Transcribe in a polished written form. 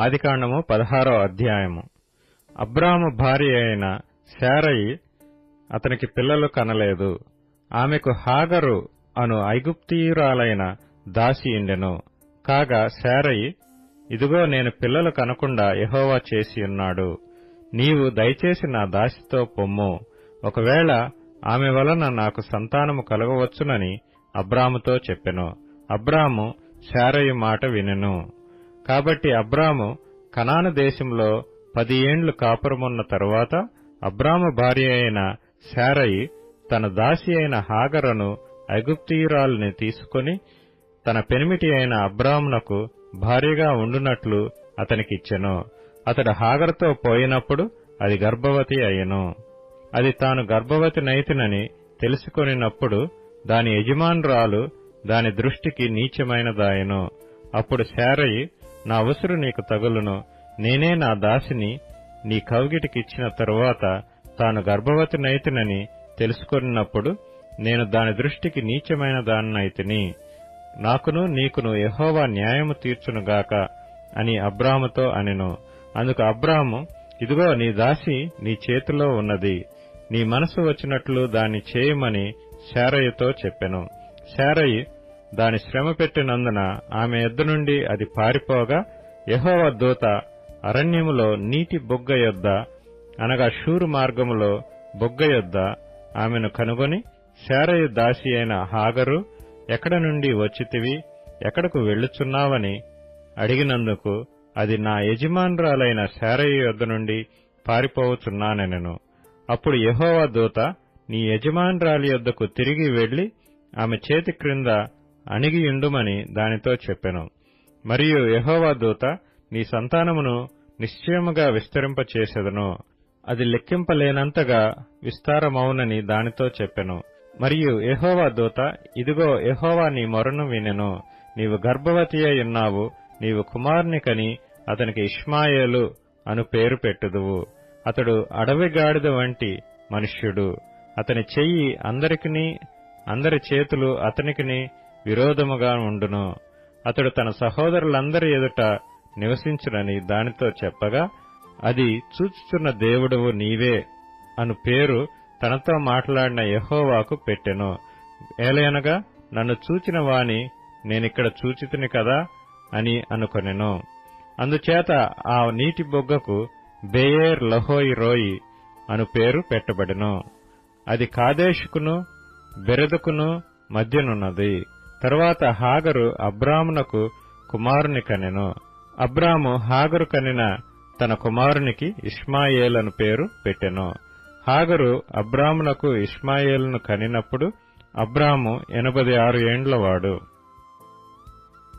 ఆదికాండము 16వ అధ్యాయము. అబ్రాము భార్య అయిన శారయి అతనికి పిల్లలు కనలేదు. ఆమెకు హాగరు అను ఐగుప్తీయురాలైన దాసి ఉండెను. కాగా శారయి, ఇదిగో నేను పిల్లలు కనకుండా యెహోవా చేసియున్నాడు. నీవు దయచేసి నా దాసితో పొమ్ము, ఒకవేళ ఆమె వలన నాకు సంతానము కలగవచ్చునని అబ్రాముతో చెప్పెను. అబ్రాము శారయి మాట వినెను. కాబట్టి అబ్రాము కనాను దేశంలో 10 ఏండ్లు కాపురమున్న తరువాత అబ్రాము భార్య అయిన శారయి తన దాసి అయిన హాగరును ఐగుప్తీయురాలిని తీసుకుని తన పెనిమిటి అయిన అబ్రామునకు భార్యగా ఉండునట్లు అతనికిచ్చెను. అతడు హాగరుతో పోయినప్పుడు అది గర్భవతి అయ్యెను. అది తాను గర్భవతినైతినని తెలుసుకొనినప్పుడు దాని యజమానురాలు దాని దృష్టికి నీచమైనదాయెను. అప్పుడు శారయి, నా ఉసురు నీకు తగులును, నేనే నా దాసిని నీ కౌగిటికిచ్చిన తరువాత తాను గర్భవతినైతినని తెలుసుకొనినప్పుడు నేను దాని దృష్టికి నీచమైన దాన్నైతిని. నాకును నీకును యెహోవా న్యాయము తీర్చునుగాక అని అబ్రాముతో అనెను. అందుకు అబ్రాము, ఇదిగో నీ దాసి నీ చేతిలో ఉన్నది, నీ మనసు వచ్చినట్లు దాన్ని చేయమని శారయితో చెప్పెను. శారయి దాని శ్రమ పెట్టినందున ఆమె యొద్ద నుండి అది పారిపోగా యెహోవా దూత అరణ్యములో నీటి బొగ్గ యొద్ద అనగా షూరు మార్గములో బొగ్గ యొద్ద ఆమెను కనుగొని, శారయి దాసి అయిన హాగరు, ఎక్కడ నుండి వచ్చితివి, ఎక్కడకు వెళ్ళుచున్నావని అడిగినందుకు అది నా యజమానురాలైన శారయి యొద్ద నుండి పారిపోవచున్నానెనెను. అప్పుడు యెహోవా దూత, నీ యజమానురాలి యొద్దకు తిరిగి వెళ్లి ఆమె చేతి క్రింద అణిగియుండుమని దానితో చెప్పెను. మరియు యెహోవా దూత, నీ సంతానమును నిశ్చయముగా విస్తరింపచేసెదను, అది లెక్కింపలేనంతగా విస్తారమౌనని దానితో చెప్పెను. మరియు యెహోవా దూత, ఇదిగో యెహోవా నీ మొరను వినెను, నీవు గర్భవతి అయ్యున్నావు, నీవు కుమారుని కని అతనికి ఇష్మాయేలు అను పేరు పెట్టుదువు. అతడు అడవి గాడిద వంటి మనుష్యుడు, అతని చెయ్యి అందరికిని అందరి చేతులు అతనికిని విరోధముగా ఉండును. అతడు తన సహోదరులందరి ఎదుట నివసించునని దానితో చెప్పగా, అది చూచుచున్న దేవుడవు నీవే అను పేరు తనతో మాట్లాడిన యెహోవాకు పెట్టెను. ఏలయనగా నన్ను చూచిన వాని నేనిక్కడ చూచితిని కదా అని అనుకొనెను. అందుచేత ఆ నీటి బొగ్గకు బెయేర్ లహోయి రోయి అను పేరు పెట్టబడెను. అది కాదేశుకును బెరెదుకును మధ్యనున్నది. తరువాత హాగరు అబ్రామునకు కుమారుని కనెను. అబ్రాము హాగరు కనిన తన కుమారునికి ఇష్మాయేలు పేరు పెట్టెను. హాగరు అబ్రామునకు ఇష్మాయేలును కనినప్పుడు అబ్రాము 86 ఏండ్లవాడు.